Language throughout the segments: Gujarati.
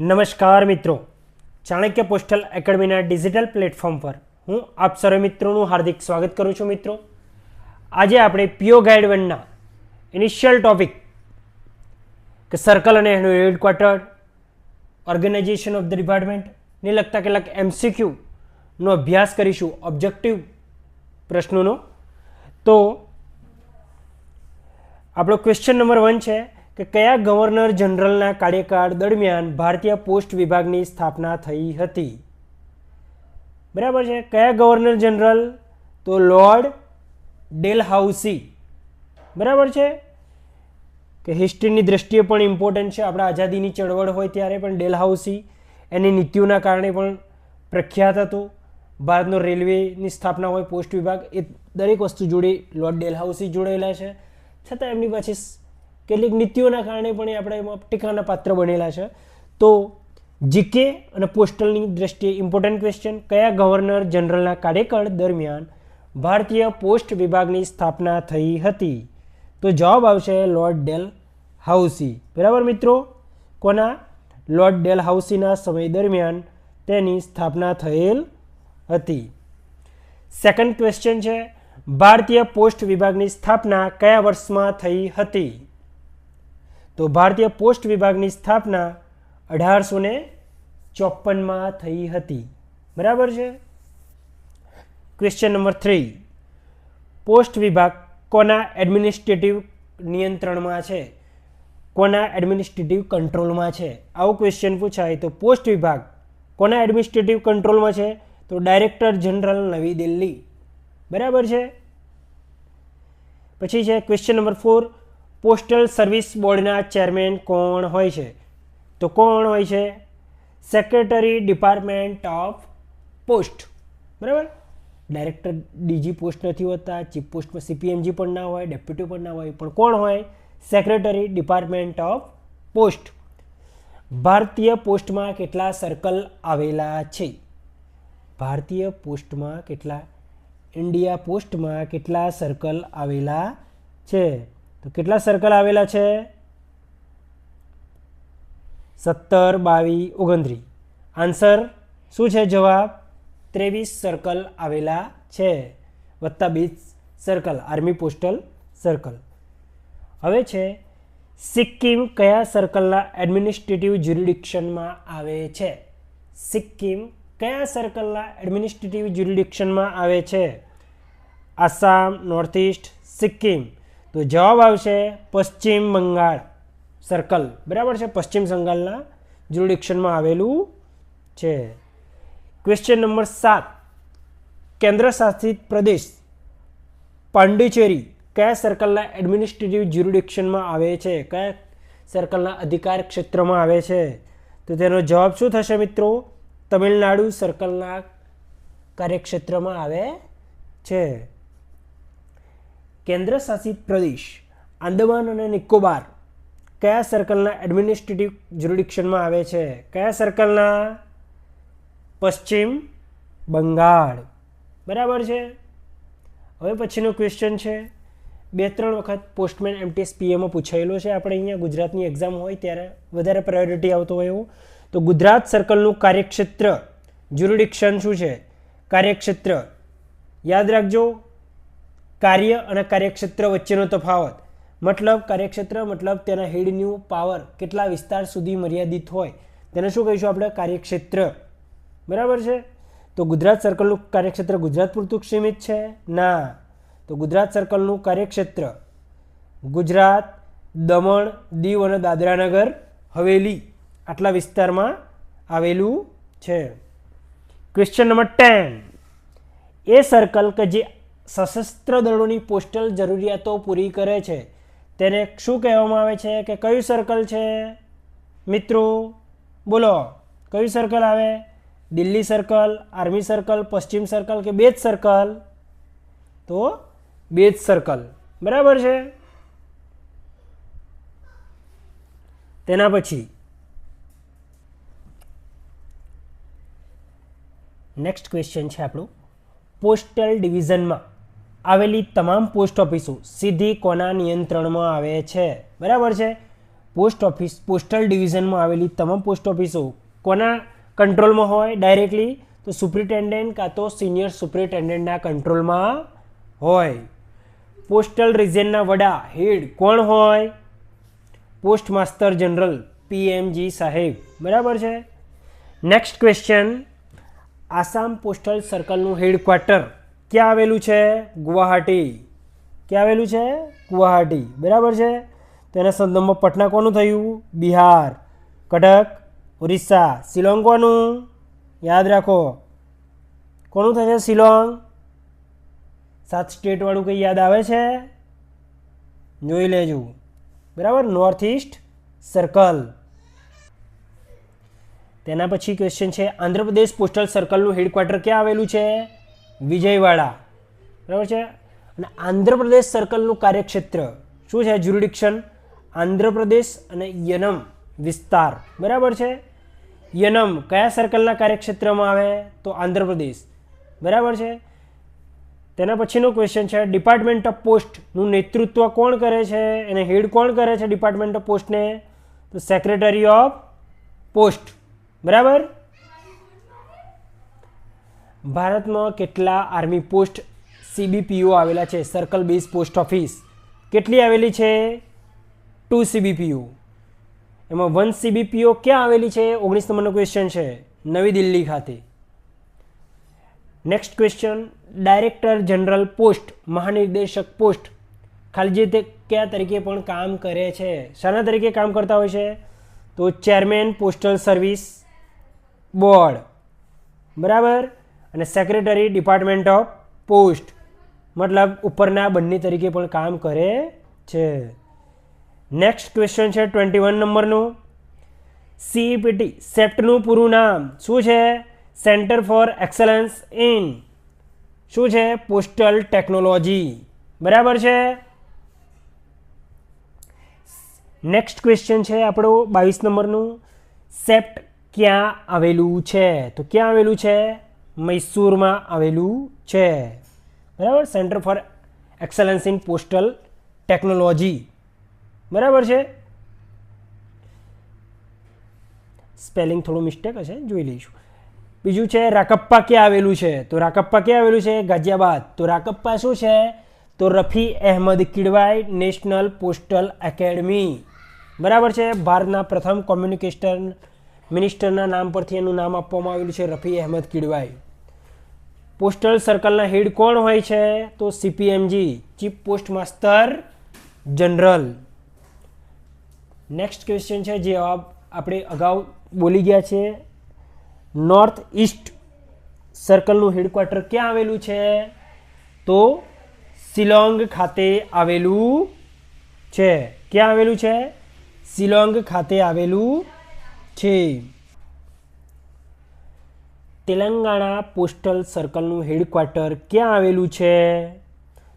નમસ્કાર મિત્રો, ચાણક્ય પોસ્ટલ એકેડમીના ડિજિટલ પ્લેટફોર્મ પર હું આપ સર્વે મિત્રોનું હાર્દિક સ્વાગત કરું છું. મિત્રો, આજે આપણે પીઓ ગાઈડ 1ના ઇનિશિયલ ટોપિક કે સર્કલ અને એનું હેડક્વાર્ટર, ઓર્ગેનાઇઝેશન ઓફ ધ ડિપાર્ટમેન્ટને લગતા કેટલાક MCQનો અભ્યાસ કરીશું, ઓબ્જેક્ટિવ પ્રશ્નોનો. તો આપણો ક્વેશ્ચન નંબર 1 છે કે કયા ગવર્નર જનરલના કાર્યકાળ દરમિયાન ભારતીય પોસ્ટ વિભાગની સ્થાપના થઈ હતી? બરાબર છે. કયા ગવર્નર જનરલ? તો લોર્ડ ડેલહાઉસી. બરાબર છે કે હિસ્ટ્રીની દ્રષ્ટિએ પણ ઇમ્પોર્ટન્ટ છે. આપણા આઝાદીની ચળવળ હોય ત્યારે પણ ડેલહાઉસી એની નીતિઓના કારણે પણ પ્રખ્યાત હતો. ભારતનો રેલવેની સ્થાપના હોય, પોસ્ટ વિભાગ, એ દરેક વસ્તુ જોડે લોર્ડ ડેલહાઉસી જોડાયેલા છે. છતાં એમની પાછી કેટલીક નીતિઓના કારણે પણ આપણે એમાં ટીકાના પાત્ર બનેલા છે. તો જીકે અને પોસ્ટલની દ્રષ્ટિએ ઇમ્પોર્ટન્ટ ક્વેશ્ચન, કયા ગવર્નર જનરલના કાર્યકાળ દરમિયાન ભારતીય પોસ્ટ વિભાગની સ્થાપના થઈ હતી? તો જવાબ આવશે લોર્ડ ડેલહાઉસી. બરાબર મિત્રો, કોના? લોર્ડ ડેલહાઉસીના સમય દરમિયાન તેની સ્થાપના થયેલ હતી. સેકન્ડ ક્વેશ્ચન છે, ભારતીય પોસ્ટ વિભાગની સ્થાપના કયા વર્ષમાં થઈ હતી? તો ભારતીય પોસ્ટ વિભાગની સ્થાપના 1854માં થઈ હતી. બરાબર છે. ક્વેશ્ચન નંબર 3, પોસ્ટ વિભાગ કોના એડમિનિસ્ટ્રેટિવ નિયંત્રણમાં છે? કોના એડમિનિસ્ટ્રેટિવ કંટ્રોલમાં છે? આવો ક્વેશ્ચન પૂછાય તો પોસ્ટ વિભાગ કોના એડમિનિસ્ટ્રેટિવ કંટ્રોલમાં છે? તો ડાયરેક્ટર જનરલ, નવી દિલ્હી. બરાબર છે. પછી છે ક્વેશ્ચન નંબર 4, પોસ્ટલ સર્વિસ બોર્ડના ચેરમેન કોણ હોય છે? તો કોણ હોય છે? Secretary department of post. બરાબર. ડાયરેક્ટર ડીજી પોસ્ટ નથી હોતા, ચીફ પોસ્ટમાં CPMG પણ ના હોય, ડેપ્યુટી પણ ના હોય, પણ કોણ હોય? Secretary department of post. ભારતીય પોસ્ટમાં કેટલા સર્કલ આવેલા છે? ભારતીય પોસ્ટમાં કેટલા? ઇન્ડિયા પોસ્ટમાં કેટલા સર્કલ આવેલા છે? તો કેટલા સર્કલ આવેલા છે? 17, 22, 29. આન્સર શું છે? જવાબ 23 સર્કલ આવેલા છે, વત્તા 20 સર્કલ આર્મી પોસ્ટલ સર્કલ. હવે છે સિક્કિમ કયા સર્કલના એડમિનિસ્ટ્રેટિવ જ્યુરિડિક્શનમાં આવે છે? સિક્કિમ કયા સર્કલના એડમિનિસ્ટ્રેટિવ જ્યુરિડિક્શનમાં આવે છે? Assam, north east, Sikkim. તો જવાબ આવશે પશ્ચિમ બંગાળ સર્કલ. બરાબર છે, પશ્ચિમ બંગાળના જ્યુરિડિક્શનમાં આવેલું છે. ક્વેશ્ચન નંબર 7, કેન્દ્ર શાસિત પ્રદેશ પાંડિચેરી કયા સર્કલના એડમિનિસ્ટ્રેટિવ જ્યુરિડિક્શનમાં આવે છે? કયા સર્કલના અધિકાર ક્ષેત્રમાં આવે છે? તો તેનો જવાબ શું થશે મિત્રો? તમિલનાડુ સર્કલના કાર્યક્ષેત્રમાં આવે છે. કેન્દ્ર શાસિત પ્રદેશ આંદામાન અને નિકોબાર કયા સર્કલના એડમિનિસ્ટ્રેટિવ જ્યુરિડિક્શનમાં આવે છે? કયા સર્કલના? પશ્ચિમ બંગાળ. બરાબર છે. હવે પછીનો ક્વેશ્ચન છે, 2-3 વખત પોસ્ટમેન MTS PAમાં પૂછાયેલો છે. આપણે અહીંયા ગુજરાતની એક્ઝામ હોય ત્યારે વધારે પ્રાયોરિટી આવતો હોય એવું. તો ગુજરાત સર્કલનું કાર્યક્ષેત્ર જ્યુરિડિક્શન શું છે? કાર્યક્ષેત્ર યાદ રાખજો, કાર્ય અને કાર્યક્ષેત્ર વચ્ચેનો તફાવત. મતલબ કાર્યક્ષેત્ર મતલબ તેના હેડનું પાવર કેટલા વિસ્તાર સુધી મર્યાદિત હોય તેને શું કહીશું આપણે? કાર્યક્ષેત્ર. બરાબર છે. તો ગુજરાત સર્કલનું કાર્યક્ષેત્ર ગુજરાત પૂરતું સીમિત છે? ના. તો ગુજરાત સર્કલનું કાર્યક્ષેત્ર ગુજરાત, દમણ, દીવ અને દાદરાનગર હવેલી આટલા વિસ્તારમાં આવેલું છે. ક્વેશ્ચન નંબર 10, એ સર્કલ કે જે સશસ્ત્ર દળોની પોસ્ટલ જરૂરિયાતો પૂરી કરે છે તેને શું કહેવામાં આવે છે? કે કયું સર્કલ છે મિત્રો? બોલો, કયું સર્કલ આવે? દિલ્હી સર્કલ, આર્મી સર્કલ, પશ્ચિમ સર્કલ કે બેજ સર્કલ? તો બેજ સર્કલ. બરાબર છે. તેના પછી નેક્સ્ટ ક્વેશ્ચન છે આપણું, પોસ્ટલ ડિવિઝનમાં આવેલી તમામ પોસ્ટ ઓફિસો સીધી કોના નિયંત્રણમાં આવે છે? બરાબર છે. પોસ્ટ ઓફિસ પોસ્ટલ ડિવિઝનમાં આવેલી તમામ પોસ્ટ ઓફિસો કોના કંટ્રોલમાં હોય ડાયરેક્ટલી? તો સુપ્રિન્ટેન્ડન્ટ કાં તો સિનિયર સુપ્રિન્ટેન્ડન્ટના કંટ્રોલમાં હોય. પોસ્ટલ રિજનના વડા હેડ કોણ હોય? પોસ્ટ માસ્ટર જનરલ પીએમજી સાહેબ. બરાબર છે. નેક્સ્ટ ક્વેશ્ચન, આસામ પોસ્ટલ સર્કલનું હેડક્વાર્ટર ક્યાં આવેલું છે? ગુવાહાટી. ક્યાં આવેલું છે? ગુવાહાટી. બરાબર છે. તો એના સંદર્ભમાં પટના કોનું થયું? બિહાર. કટક ઓરિસ્સા. શિલોંગ કોનું? યાદ રાખો કોનું થશે? શિલોંગ. 7 સ્ટેટવાળું કંઈ યાદ આવે છે? જોઈ લેજો. બરાબર. North east circle. તેના પછી ક્વેશ્ચન છે, આંધ્રપ્રદેશ પોસ્ટલ સર્કલનું હેડક્વાર્ટર ક્યાં આવેલું છે? વિજયવાડા. બરાબર છે. અને આંધ્રપ્રદેશ સર્કલનું કાર્યક્ષેત્ર શું છે? જ્યુરિડિક્શન આંધ્રપ્રદેશ અને યનમ વિસ્તાર. બરાબર છે. યનમ કયા સર્કલના કાર્યક્ષેત્રમાં આવે? તો આંધ્રપ્રદેશ. બરાબર છે. તેના પછીનો ક્વેશ્ચન છે, ડિપાર્ટમેન્ટ ઓફ પોસ્ટનું નેતૃત્વ કોણ કરે છે? એને હેડ કોણ કરે છે ડિપાર્ટમેન્ટ ઓફ પોસ્ટને? તો સેક્રેટરી ઓફ પોસ્ટ. બરાબર. ભારતમાં કેટલા આર્મી પોસ્ટ સીબીપીઓ આવેલા છે? સર્કલ બેઝ પોસ્ટ ઓફિસ કેટલી આવેલી છે? 2 સીબીપીઓ. એમાં 1 સીબીપીઓ ક્યાં આવેલી છે? 19 નંબરનો ક્વેશ્ચન છે, નવી દિલ્હી ખાતે. Next question, director general post મહાનિર્દેશક પોસ્ટ ખાલી જે તે કયા તરીકે પણ કામ કરે છે? શાના તરીકે કામ કરતા હોય છે? તો ચેરમેન પોસ્ટલ સર્વિસ બોર્ડ. બરાબર. અને સેક્રેટરી ડિપાર્ટમેન્ટ ઓફ પોસ્ટ મતલબ ઉપરના બંને તરીકે પણ કામ કરે છે. નેક્સ્ટ ક્વેશ્ચન છે 21 નંબરનું, સીઈપીટી સેપ્ટનું પૂરું નામ શું છે? સેન્ટર ફોર એક્સલન્સ ઇન શું છે? Postal technology. બરાબર છે. નેક્સ્ટ ક્વેશ્ચન છે આપણો 22 નંબરનું, સેપ્ટ ક્યાં આવેલું છે? તો ક્યાં આવેલું છે? મૈસૂરમાં આવેલું છે. બરાબર. Centre for excellence in postal technology. બરાબર છે. સ્પેલિંગ થોડું મિસ્ટેક હશે, જોઈ લઈશું. બીજું છે, રાકપ્પા ક્યાં આવેલું છે? તો રાકપ્પા ક્યાં આવેલું છે? ગાઝિયાબાદ. તો રાકપ્પા શું છે? તો રફી અહેમદ કિડવાઈ નેશનલ પોસ્ટલ એકેડમી. બરાબર છે. ભારતના પ્રથમ કોમ્યુનિકેશન મિનિસ્ટરના નામ પરથી એનું નામ આપવામાં આવેલું છે, રફી અહેમદ કિડવાઈ. પોસ્ટલ સર્કલના હેડ કોણ હોય છે? તો CPMG chief post master general. Next question છે જે આપણે અગાઉ બોલી ગયા છે, નોર્થ ઇસ્ટ સર્કલનું હેડક્વાર્ટર ક્યાં આવેલું છે? તો શિલોંગ ખાતે આવેલું છે. ક્યાં આવેલું છે? શિલોંગ ખાતે આવેલું છે. તેલંગાણા પોસ્ટલ સર્કલનું હેડક્વાર્ટર ક્યાં આવેલું છે?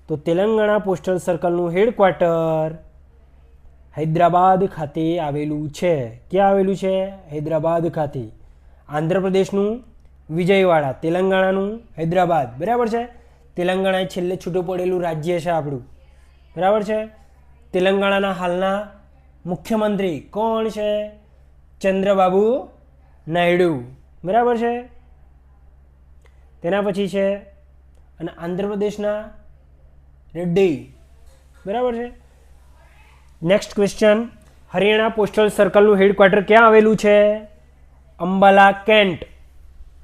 તો તેલંગાણા પોસ્ટલ સર્કલનું હેડક્વાર્ટર હૈદરાબાદ ખાતે આવેલું છે. ક્યાં આવેલું છે? હૈદરાબાદ ખાતે. આંધ્રપ્રદેશનું વિજયવાડા, તેલંગાણાનું હૈદરાબાદ. બરાબર છે. તેલંગાણા છેલ્લે છૂટું પડેલું રાજ્ય છે આપણું. બરાબર છે. તેલંગાણાના હાલના મુખ્યમંત્રી કોણ છે? ચંદ્રબાબુ નાયડુ. બરાબર છે. તેના પછી છે અને આંધ્રપ્રદેશના રેડ્ડી. બરાબર છે. નેક્સ્ટ ક્વેશ્ચન, હરિયાણા પોસ્ટલ સર્કલનું હેડક્વાર્ટર ક્યાં આવેલું છે? અંબાલા કેન્ટ.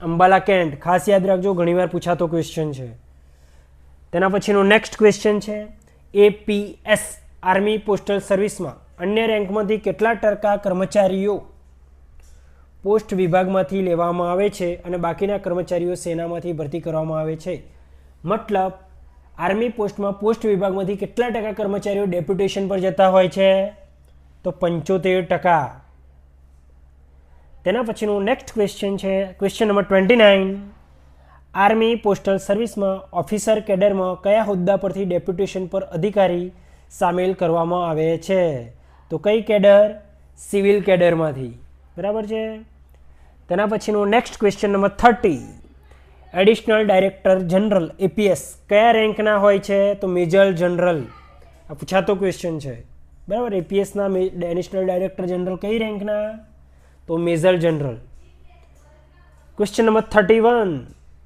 અંબાલા કેન્ટ ખાસ યાદ રાખજો, ઘણીવાર પૂછાતો ક્વેશ્ચન છે. તેના પછીનો નેક્સ્ટ ક્વેશ્ચન છે, એપીએસ આર્મી પોસ્ટલ સર્વિસમાં અન્ય રેન્કમાંથી કેટલા ટકા કર્મચારીઓ પોસ્ટ વિભાગમાંથી લેવામાં આવે છે અને બાકીના કર્મચારીઓ સેનામાંથી ભરતી કરવામાં આવે છે? મતલબ આર્મી પોસ્ટમાં પોસ્ટ વિભાગમાંથી કેટલા ટકા કર્મચારીઓ ડેપ્યુટેશન પર જતા હોય છે? તો 75%. તેના પછીનું નેક્સ્ટ ક્વેશ્ચન છે ક્વેશ્ચન નંબર 29, આર્મી પોસ્ટલ સર્વિસમાં ઓફિસર કેડરમાં કયા હોદ્દા પરથી ડેપ્યુટેશન પર અધિકારી સામેલ કરવામાં આવે છે? તો કઈ કેડર? સિવિલ કેડરમાંથી. બરાબર છે. તેના પછીનું next question number 30, additional director general APS કયા રેન્કના હોય છે? તો મેજર જનરલ. આ પૂછાતો ક્વેશ્ચન છે. બરાબર. એપીએસના એડિશનલ ડાયરેક્ટર જનરલ કઈ રેન્કના? તો મેજર જનરલ. ક્વેશ્ચન નંબર 31,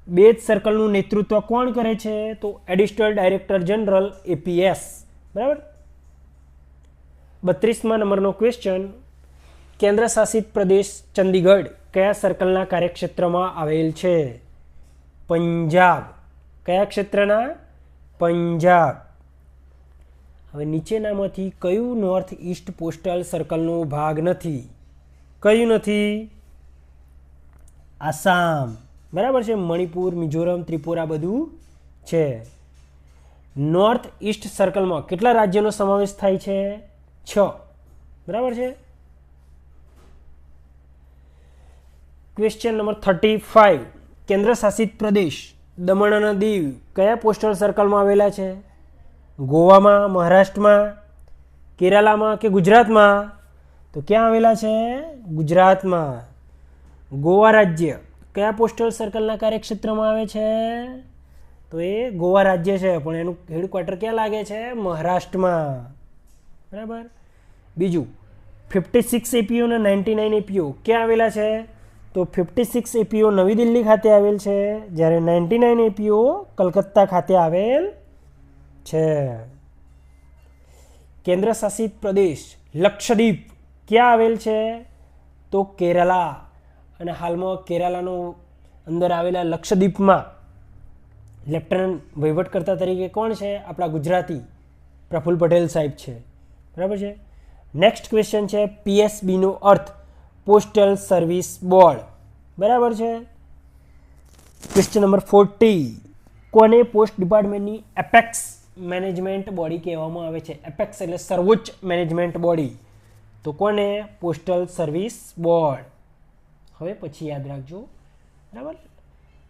બેજ સર્કલનું નેતૃત્વ કોણ કરે છે? તો એડિશનલ ડાયરેક્ટર જનરલ એપીએસ. બરાબર. 32મા નંબરનો ક્વેશ્ચન, કેન્દ્ર શાસિત પ્રદેશ ચંદીગઢ કયા સર્કલના કાર્યક્ષેત્રમાં આવેલ છે? પંજાબ. કયા ક્ષેત્રના? પંજાબ. હવે નીચેનામાંથી કયું નોર્થ ઈસ્ટ પોસ્ટલ સર્કલનો ભાગ નથી? કયું નથી? આસામ. બરાબર છે. મણિપુર, મિઝોરમ, ત્રિપુરા બધું છે. નોર્થ ઈસ્ટ સર્કલમાં કેટલા રાજ્યોનો સમાવેશ થાય છે? 6. બરાબર છે. ક્વેશ્ચન નંબર 35, કેન્દ્ર શાસિત પ્રદેશ દમણ અને દીવ કયા પોસ્ટલ સર્કલમાં આવેલા છે? ગોવામાં, મહારાષ્ટ્રમાં, કેરાલામાં કે ગુજરાતમાં? તો ક્યાં આવેલા છે? ગુજરાતમાં. ગોવા રાજ્ય કયા પોસ્ટલ સર્કલના કાર્યક્ષેત્રમાં આવે છે? તો એ ગોવા રાજ્ય છે, પણ એનું હેડક્વાર્ટર ક્યાં લાગે છે? મહારાષ્ટ્રમાં. બરાબર. બીજું, 56 એપીઓ અને 99 એપીઓ ક્યાં આવેલા છે? તો 56 એપીઓ નવી દિલ્હી ખાતે આવેલ છે, જ્યારે 99 એપીઓ કલકત્તા ખાતે આવેલ છે. કેન્દ્ર શાસિત પ્રદેશ લક્ષદ્વીપ ક્યાં આવેલ છે? તો કેરાલા. અને હાલમાં કેરાલાનો અંદર આવેલા લક્ષદ્વીપમાં લેફ્ટનન્ટ વહીવટકર્તા તરીકે કોણ છે? આપણા ગુજરાતી પ્રફુલ્લ પટેલ સાહેબ છે. બરાબર છે. નેક્સ્ટ ક્વેશ્ચન છે, પીએસબીનો અર્થ? Postal service board. બરાબર છે. ક્વેશ્ચન નંબર 40, કોને પોસ્ટ ડિપાર્ટમેન્ટની એપેક્સ મેનેજમેન્ટ બોડી કહેવામાં આવે છે? એપેક્સ એટલે સર્વોચ્ચ મેનેજમેન્ટ બોડી. તો કોને? Postal service board. હવે પછી યાદ રાખજો. બરાબર.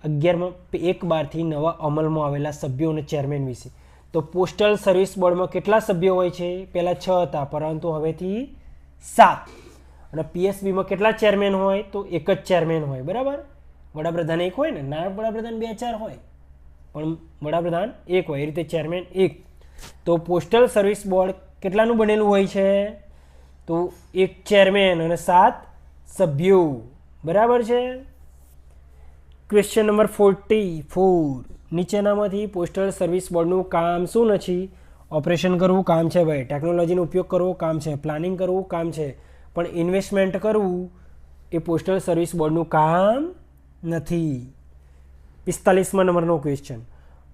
11/1/12થી નવા અમલમાં આવેલા સભ્યો અને ચેરમેન વિશે. તો પોસ્ટલ સર્વિસ બોર્ડમાં કેટલા સભ્યો હોય છે? પહેલાં 6 હતા, પરંતુ હવેથી 7. અને પીએસબીમાં કેટલા ચેરમેન હોય? તો એક જ ચેરમેન હોય. બરાબર. વડાપ્રધાન એક હોય ને, નાયબ વડાપ્રધાન 2-4 હોય, પણ વડાપ્રધાન એક હોય. એ રીતે ચેરમેન એક. તો પોસ્ટલ સર્વિસ બોર્ડ કેટલાનું બનેલું હોય છે? તો એક ચેરમેન અને 7 સભ્યો. બરાબર છે. ક્વેશ્ચન નંબર 44, નીચેનામાંથી પોસ્ટલ સર્વિસ બોર્ડનું કામ શું નથી? ઓપરેશન કરવું કામ છે ભાઈ, ટેકનોલોજીનો ઉપયોગ કરવો કામ છે, પ્લાનિંગ કરવું કામ છે, પણ ઇન્વેસ્ટમેન્ટ કરવું એ પોસ્ટલ સર્વિસ બોર્ડનું કામ નથી. 45મા નંબરનો ક્વેશ્ચન,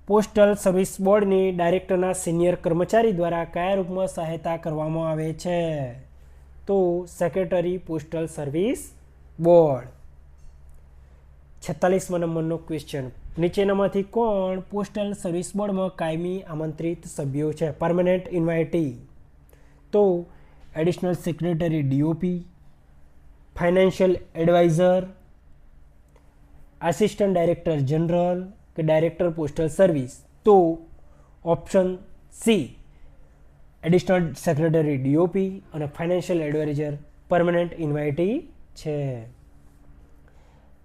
પોસ્ટલ સર્વિસ બોર્ડની ડાયરેક્ટરના સિનિયર કર્મચારી દ્વારા કયા રૂપમાં સહાયતા કરવામાં આવે છે? તો સેક્રેટરી પોસ્ટલ સર્વિસ બોર્ડ. 46મા નંબરનો ક્વેશ્ચન, નીચેનામાંથી કોણ પોસ્ટલ સર્વિસ બોર્ડમાં કાયમી આમંત્રિત સભ્યો છે? પરમેનન્ટ ઇન્વાઇટી. તો additional secretary DOP, financial adviser, assistant director general કે ડાયરેક્ટર પોસ્ટલ સર્વિસ? તો option C, additional secretary DOP અને ફાઇનાન્શિયલ એડવાઇઝર પરમેનન્ટ ઇન્વાઇટી છે.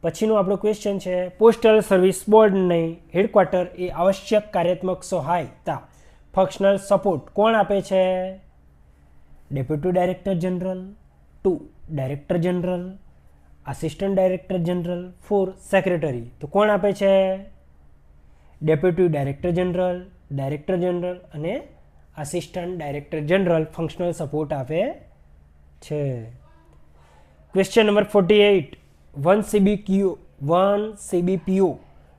પછીનો આપણો ક્વેશ્ચન છે, પોસ્ટલ સર્વિસ બોર્ડને હેડક્વાર્ટર એ આવશ્યક કાર્યાત્મક સહાયતા ફંક્શનલ સપોર્ટ કોણ આપે છે? Deputy director general, 2 director general, assistant director general, 4 secretary. તો કોણ આપે છે? Deputy director general, director general અને assistant director general functional support આપે છે. ક્વેશ્ચન નંબર 48, 1 CBPO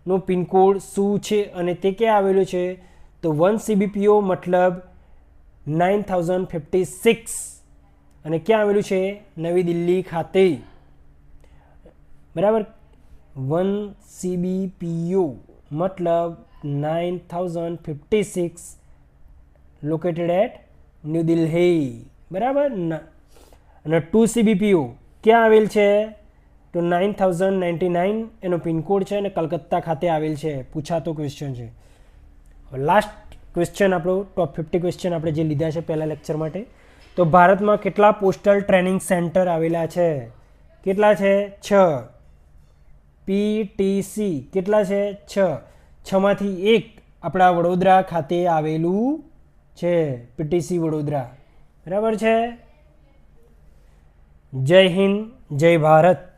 નો પિનકોડ શું છે અને તે ક્યાં આવેલું છે? તો 1 CBPO મતલબ 9056 અને ક્યાં આવેલું છે? નવી દિલ્હી ખાતે. બરાબર. 1 CBPO મતલબ 9056 લોકેટેડ એટ ન્યૂ દિલ્હી. બરાબર. અને 2 CBPO ક્યાં આવેલ છે? તો 9099 એનો પિનકોડ છે અને કલકત્તા ખાતે આવેલ છે. પૂછાતો ક્વેશ્ચન છે. લાસ્ટ ક્વેશ્ચન આપણો ટોપ 50 ક્વેશ્ચન આપણે જે લીધા છે પહેલા લેક્ચર માટે. તો ભારતમાં કેટલા પોસ્ટલ ટ્રેનિંગ સેન્ટર આવેલા છે? કેટલા છે? 6. PTC કેટલા છે? 6. 6માંથી એક આપણા વડોદરા ખાતે આવેલું છે, PTC વડોદરા. બરાબર છે. જય હિન્દ, જય ભારત.